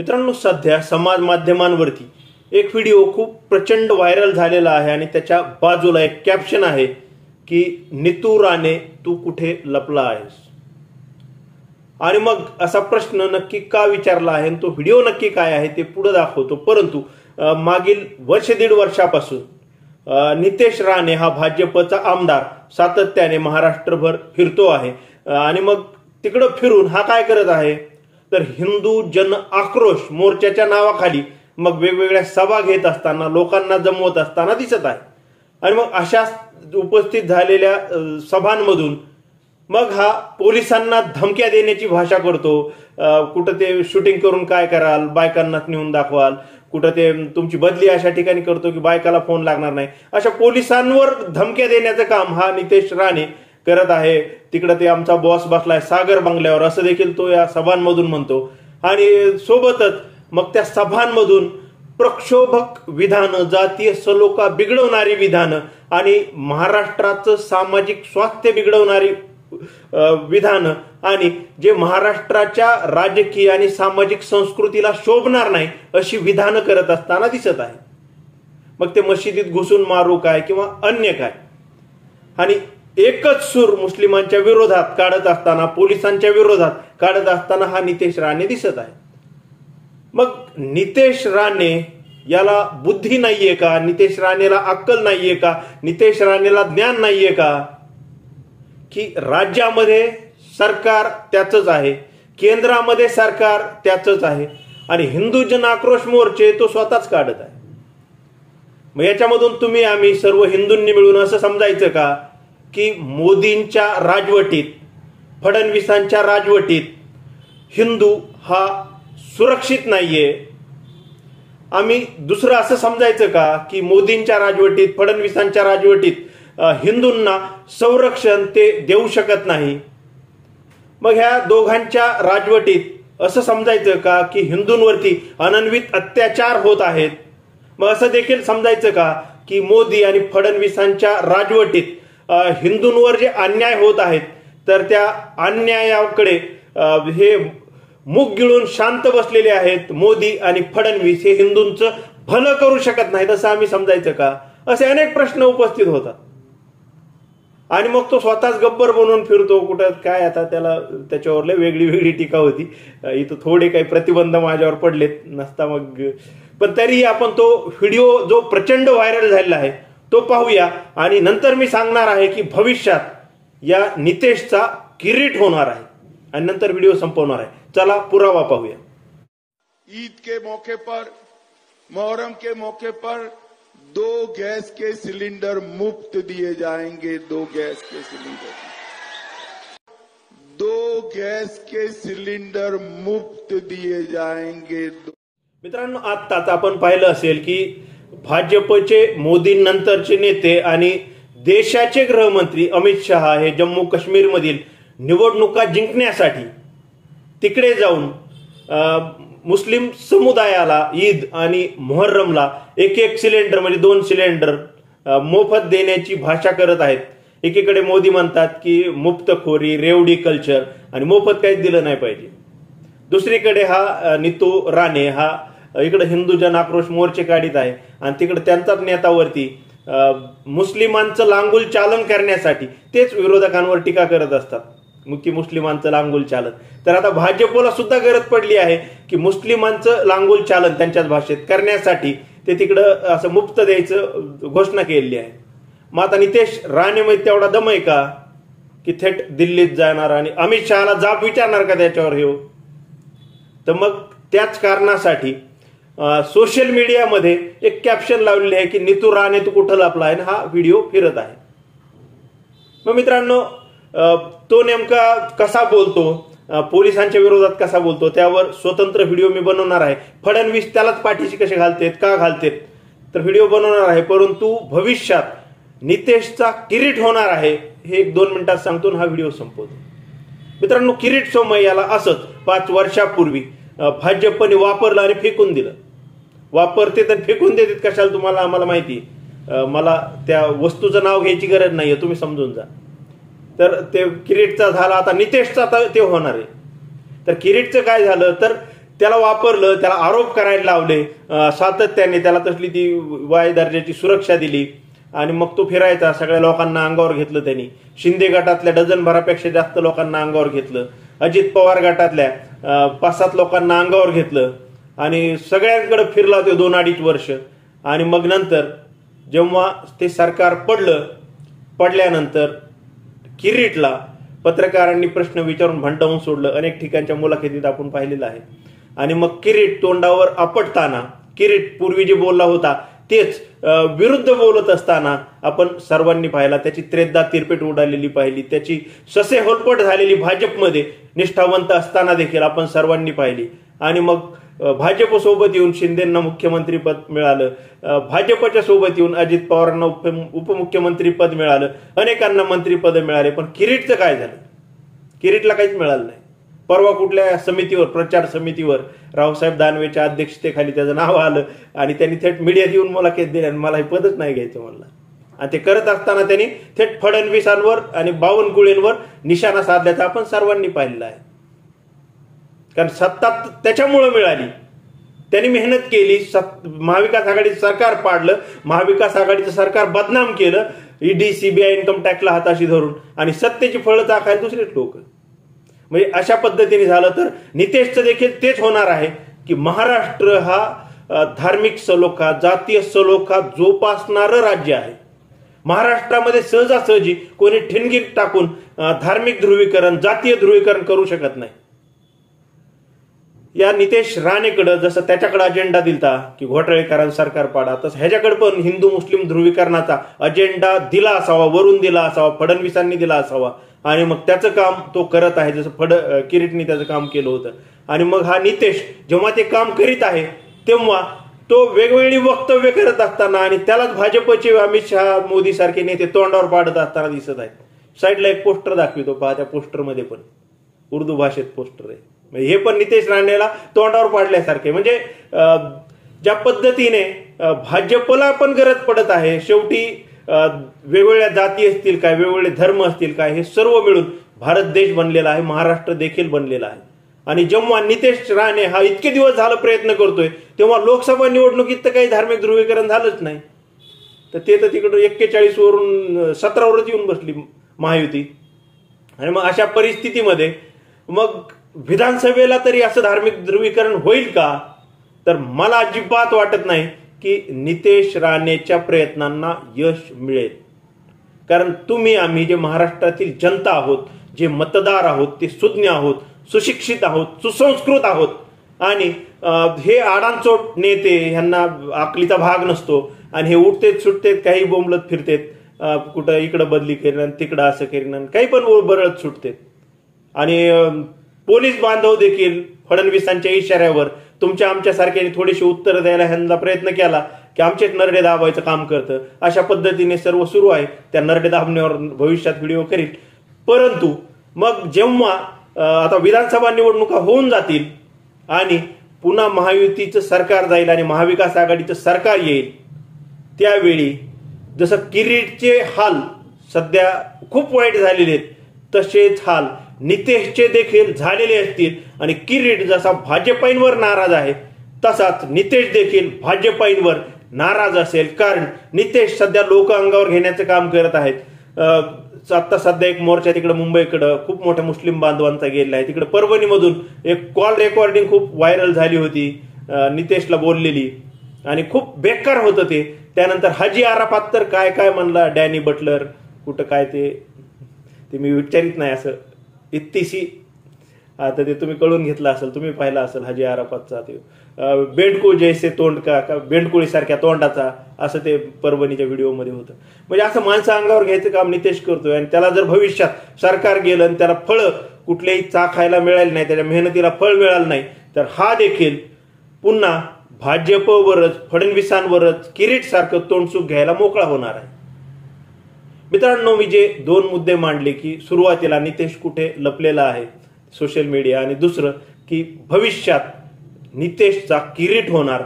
मित्रांनो, सध्या समाज माध्यमांवरती एक व्हिडिओ खूप प्रचंड व्हायरल झालेला आहे आणि त्याच्या बाजूला एक कॅप्शन आहे की नीतू राणे तू कुठे लपला आहेस। आणि मग असा प्रश्न नक्की का विचारला आहे, तो व्हिडिओ नक्की काय आहे ते पुढे दाखवतो। परंतु मागील वर्ष दीड वर्षापासून नितेश राणे हा भाजपचा आमदार सातत्याने महाराष्ट्रभर फिरतो आहे आणि मग तिकडे फिरून हा काय करत आहे तर हिंदू जन आक्रोश मोर्चाच्या नावाखाली मग वेगवेगळ्या सभा घेत असताना लोकांना जमवत असताना दिसत आहे। आणि मग अशा उपस्थित झालेल्या सभांमधून मग हा पोलिसांना धमक्या देण्याची भाषा करतो। कुठं ते शूटिंग करून काय कराल, बायकांना नेऊन दाखवाल, कुठं ते तुमची बदली अशा ठिकाणी करतो की बायकाला फोन लागणार नाही, अशा पोलिसांवर धमक्या देण्याचं काम हा नितेश राणे करत आहे। तिकडे ते आमचा बॉस बसलाय सागर बंगल्यावर असं देखील तो या सभांमधून म्हणतो। आणि सोबतच मग त्या सभांमधून प्रक्षोभक विधानं, जातीय सलोखा बिघडवणारी विधानं आणि महाराष्ट्राचं सामाजिक स्वास्थ्य बिघडवणारी विधानं आणि जे महाराष्ट्राच्या राजकीय आणि सामाजिक संस्कृतीला शोभणार नाही अशी विधानं करत असताना दिसत आहे। मग ते मशिदीत घुसून मारू काय किंवा अन्य काय, आणि एकच सूर मुस्लिमांच्या विरोधात काढत असताना, पोलिसांच्या विरोधात काढत असताना हा नितेश राणे दिसत आहे। मग नितेश राणे याला बुद्धी नाहीये का, नितेश राणेला अक्कल नाहीये का, नितेश राणेला ज्ञान नाहीये का की राज्यामध्ये सरकार त्याचंच आहे, केंद्रामध्ये सरकार त्याचंच आहे आणि हिंदू जन आक्रोश मोर्चे तो स्वतःच काढत आहे। मग याच्यामधून तुम्ही आम्ही सर्व हिंदूंनी मिळून असं समजायचं का की मोदींच्या राजवटीत, फडणवीसांच्या राजवटीत हिंदू हा सुरक्षित नाहीये? आम्ही दुसरं असं समजायचं का की मोदींच्या राजवटीत, फडणवीसांच्या राजवटीत हिंदूंना संरक्षण ते देऊ शकत नाही? मग ह्या दोघांच्या राजवटीत असं समजायचं का की हिंदूंवरती अनन्वित अत्याचार होत आहेत? मग असं देखील समजायचं का की मोदी आणि फडणवीसांच्या राजवटीत हिंदूंवर जे अन्याय होत आहेत तर त्या अन्यायाकडे हे मुख गिळून शांत बसलेले आहेत मोदी आणि फडणवीस, हे हिंदूंचं भलं करू शकत नाहीत असं आम्ही समजायचं का? असे अनेक प्रश्न उपस्थित होतात आणि मग तो स्वतःच गब्बर बनवून फिरतो कुठं काय। आता त्याच्यावर लय वेगळी टीका होती, इथं थोडे काही प्रतिबंध माझ्यावर पडलेत नसता मग, पण तरीही आपण तो व्हिडिओ जो प्रचंड व्हायरल झालेला आहे तो पाहूया आणि नंतर मी सांगणार आहे की भविष्यात या नितेशचा किरीट होणार आहे आणि नंतर व्हिडिओ संपवणार आहे। चला पुरावा पाहूया। ईद के मौके पर, मोहर्रम के मौके पर 2 गैस के सिलेंडर मुफ्त दिए जाएंगे। 2 गैस के सिलेंडर, 2 गैस के सिलेंडर मुफ्त दिए जाएंगे। मित्रांनो, आत्ताच आपण पाहिलं असेल की भाजपचे मोदींनंतरचे नेते आणि देशाचे गृहमंत्री अमित शहा हे जम्मू काश्मीर मधील निवडणुका जिंकण्यासाठी तिकडे जाऊन मुस्लिम समुदायाला ईद आणि मोहर्रमला एक सिलेंडर म्हणजे 2 सिलेंडर मोफत देण्याची भाषा करत आहेत। एकीकडे मोदी म्हणतात की मुफ्तखोरी, रेवडी कल्चर आणि मोफत काहीच दिलं नाही पाहिजे। दुसरीकडे हा नीतू राणे हा इकडे हिंदू जन आक्रोश मोर्चे काढीत आहे आणि तिकडे त्यांचाच नेतावरती मुस्लिमांचं लांगुल चालन करण्यासाठी तेच विरोधकांवर टीका करत असतात की मुस्लिमांचं लांगुल चालन। तर आता भाजपला सुद्धा गरज पडली आहे की मुस्लिमांचं लांगुल चालन त्यांच्याच भाषेत करण्यासाठी ते तिकडं असं मुफ्त द्यायचं घोषणा केलेली आहे। मग आता नितेश राणे मध्ये तेवढा दम आहे का की थेट दिल्लीत जाणार आणि अमित शहाला जाब विचारणार का त्याच्यावर? हे तर मग त्याच कारणासाठी सोशल मीडियामध्ये एक कॅप्शन लावलेले आहे की नीतू राणे तू कुठं लपला आहे, हा व्हिडिओ फिरत आहे। मग मित्रांनो, तो नेमका कसा बोलतो, पोलिसांच्या विरोधात कसा बोलतो त्यावर स्वतंत्र व्हिडिओ मी बनवणार आहे। फडणवीस त्यालाच पाठीशी कसे घालतेत, का घालतेत तर व्हिडिओ बनवणार आहे। परंतु भविष्यात नितेशचा किरीट होणार आहे हे 1-2 मिनिटात सांगतो हा व्हिडिओ संपवतो। मित्रांनो, किरीट सोमय्या याला असंच 5 वर्षापूर्वी भाजपने वापरलं आणि फेकून दिलं। वापरते तर फेकून देतात कशाला तुम्हाला, आम्हाला माहिती, मला त्या वस्तूचं नाव घ्यायची गरज नाहीये, तुम्ही समजून जा। तर ते किरीटचा झाला, आता नितेशचा ते होणार आहे। तर किरीटचं काय झालं तर त्याला वापरलं, त्याला आरोप करायला लावले, सातत्याने त्याला तसली ती वाय दर्जाची सुरक्षा दिली आणि मग तो फिरायचा. सगळ्या लोकांना अंगावर घेतलं त्यांनी. शिंदे गटातल्या डझनभरापेक्षा जास्त लोकांना अंगावर घेतलं. अजित पवार गटातल्या 5-7 लोकांना अंगावर घेतलं आणि सगळ्यांकडे फिरला तो 2-2.5 वर्ष. आणि मग नंतर जेव्हा ते सरकार पडल्यानंतर किरीटला पत्रकारांनी प्रश्न विचारून भंडावून सोडलं. अनेक ठिकाणच्या मुलाखतीत आपण पाहिलेलं आहे. आणि मग किरीट तोंडावर आपटताना, किरीट पूर्वी जे बोलला होता तेच विरुद्ध बोलत असताना आपण सर्वांनी पाहिला. त्याची त्रेधा तिरपेट उडालेली पाहिली. त्याची ससे होलपट झालेली भाजपमध्ये निष्ठावंत असताना देखील आपण सर्वांनी पाहिली. आणि मग भाजपसोबत येऊन शिंदेंना मुख्यमंत्रीपद मिळालं, भाजपच्या सोबत येऊन अजित पवारांना उपमुख्यमंत्री पद मिळालं, अनेकांना मंत्रीपद मिळाले. पण किरीटचं काय झालं? किरीटला काहीच मिळालं नाही. परवा कुठल्या समितीवर, प्रचार समितीवर रावसाहेब दानवेच्या अध्यक्षतेखाली त्याचं नाव आलं आणि त्यांनी थेट मीडियात येऊन मुलाखत दिली आणि मला हे पदच नाही घ्यायचं म्हणलं. आणि ते करत असताना त्यांनी थेट फडणवीसांवर आणि बावनकुळेंवर निशाणा साधल्याचं आपण सर्वांनी पाहिलेलं आहे. कारण सत्ता त्याच्यामुळे मिळाली. त्यांनी मेहनत केली, महाविकास आघाडीचं सरकार पाडलं, महाविकास आघाडीचं सरकार बदनाम केलं, ईडी सीबीआय इन्कम टॅक्सला हाताशी धरून, आणि सत्तेची फळं चाखायला दुसरेच लोक. म्हणजे अशा पद्धतीने झालं तर नितेशचं देखील तेच होणार आहे की महाराष्ट्र हा धार्मिक सलोखा, जातीय सलोखा जोपासणारं राज्य आहे. महाराष्ट्रामध्ये सहजासहजी कोणी ठिणगी टाकून धार्मिक ध्रुवीकरण, जातीय ध्रुवीकरण करू शकत नाही. या नितेश राणेकडे जसं त्याच्याकडे अजेंडा दिलता की घोटाळेकरांचं सरकार पाडा, तसं ह्याच्याकडे पण हिंदू मुस्लिम ध्रुवीकरणाचा अजेंडा दिला असावा, वरून दिला असावा, फडणवीसांनी दिला असावा. आणि मग त्याचं काम तो करत आहे, जसं किरीटनी त्याचं काम केलं होतं. आणि मग हा नितेश जेव्हा ते काम करीत आहे तेव्हा तो वेगवेगळी वक्तव्य करत असताना आणि त्यालाच भाजपचे अमित शहा, मोदी सारखे नेते तोंडावर पाडत असताना दिसत आहेत. साईडला एक पोस्टर दाखवितो पहा, त्या पोस्टरमध्ये पण उर्दू भाषेत पोस्टर आहे. हे पण नितेश राणेला तोंडावर पाडल्यासारखे. म्हणजे ज्या पद्धतीने भाजपला पण गरज पडत आहे. शेवटी वेगवेगळ्या जाती असतील काय, वेगवेगळे धर्म असतील काय, हे सर्व मिळून भारत देश बनलेला आहे, महाराष्ट्र देखील बनलेला आहे. आणि जेव्हा नितेश राणे हा इतके दिवस झालं प्रयत्न करतोय तेव्हा लोकसभा निवडणुकीत तर काही धार्मिक ध्रुवीकरण झालंच नाही. तर ते तर तिकडं 41 वरून 17वरच येऊन बसली महायुती. आणि मग अशा परिस्थितीमध्ये मग विधानसभेला तरी असं धार्मिक ध्रुवीकरण होईल का? तर मला अजिबात वाटत नाही की नितेश राणेच्या प्रयत्नांना यश मिळेल. कारण तुम्ही, आम्ही जे महाराष्ट्रातील जनता आहोत, जे मतदार आहोत, ते सुज्ञ आहोत, सुशिक्षित आहोत, सुसंस्कृत आहोत. आणि हे आडांचोट नेते, ह्यांना अकलीचा भाग नसतो आणि हे उठतेत सुटतेत, काही बोंबलत फिरतेत, कुठं इकडं बदली करीन, तिकडं असं करीन, काही पण बरळत सुटतेत. आणि पोलीस बांधव देखील फडणवीसांच्या इशाऱ्यावर तुमच्या आमच्यासारख्याने थोडीशी उत्तर द्यायला ह्यांना प्रयत्न केला की आमचेच नरडे दाबायचं काम करतं. अशा पद्धतीने सर्व सुरू आहे. त्या नरडे दाबण्यावर भविष्यात व्हिडिओ करील. परंतु मग जेव्हा आता विधानसभा निवडणुका होऊन जातील आणि पुन्हा महायुतीचं सरकार जाईल आणि महाविकास आघाडीचं सरकार येईल, त्यावेळी जसं किरीटचे हाल सध्या खूप वाईट झालेले आहेत, तसेच हाल नितेशचे देखील झालेले असतील. आणि किरीट जसा भाजपाईंवर नाराज आहे तसाच नितेश देखील भाजपाईंवर नाराज असेल. कारण नितेश सध्या लोक अंगावर घेण्याचं काम करत आहेत. आता सध्या एक मोर्चा तिकडे मुंबईकडे खूप मोठ्या मुस्लिम बांधवांचा गेलेला आहे. तिकडे परभणीमधून एक कॉल रेकॉर्डिंग खूप व्हायरल झाली होती नितेशला बोललेली, आणि खूप बेकार होतं ते. त्यानंतर हाजी आराफात तर काय काय म्हणला, डॅनी बटलर कुठं काय ते मी विचारित नाही, असं इत्तीशी. आता ते तुम्ही कळून घेतलं असेल, तुम्ही पाहिला असेल हाजी आराफातचा ते बेंडकुळ जैसे तोंड का बेंडकुळी सारख्या तोंडाचा, असं ते परभणीच्या व्हिडिओमध्ये होतं. म्हणजे असं माणसं अंगावर घ्यायचं काम नितेश करतोय. आणि त्याला जर भविष्यात सरकार गेलं आणि त्याला फळं कुठल्याही चाखायला मिळाली नाही, त्याच्या मेहनतीला फळ मिळालं नाही, तर हा देखील पुन्हा भाजपवरच, फडणवीसांवरच किरीट सारखं तोंडसुख घ्यायला मोकळा होणार आहे. मित्रांनो, मी जे 2 मुद्दे मांडले की सुरुवातीला नितेश कुठे लपलेला आहे सोशल मीडिया, आणि दुसरं की भविष्यात नितेशचा किरीट होणार,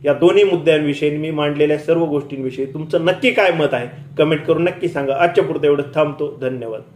या दोन्ही मुद्द्यांविषयी मी मांडलेल्या सर्व गोष्टींविषयी तुमचं नक्की काय मत आहे कमेंट करून नक्की सांगा. आजच्या पुरतं एवढं थांबतो. धन्यवाद.